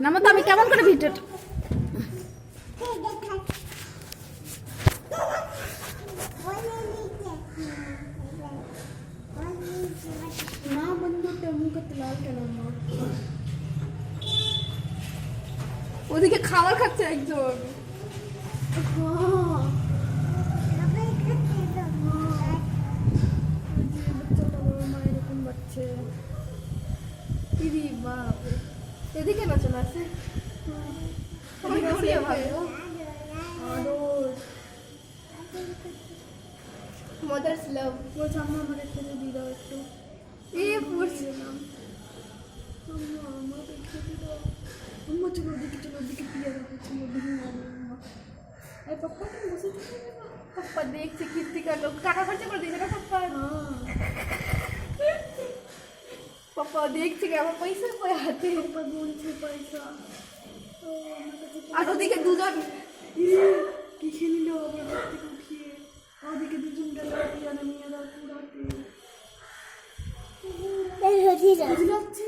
নামো তো, আমি কেমন করে ভিডিওটা না বন্ধুটা মুখে লাল কেন? ওদিকে খাবার খাচ্ছে একজন। এরকম বাচ্চা এদিকে না চলে আসে মজার ছিল। বলছে আম্মা আমার একটু দিয়ে দাও একটু। পড়ছিলাম আম্মা আমার একটু দিয়ে দাও। আম্মা চলো ওদিকে দিয়ে দাও। এই পাপ্পা তুমি বসে থাকো না। পাপ্পা দেখছে কীর্তিকাণ্ড, টাকা খরচা করে দিয়েছে না পাপ্পা? পাপ্পা দেখছে কি আমার পয়সা কই হাতে, পাপ্পা বলছে পয়সা তো আমার কাছে। আর ওদিকে দুজন কি খেয়ে নিল আবার ঘর থেকে উঠিয়ে। ওদিকে দুজন গেল পিয়ানো নিয়ে দাও পুরাতে যাচ্ছে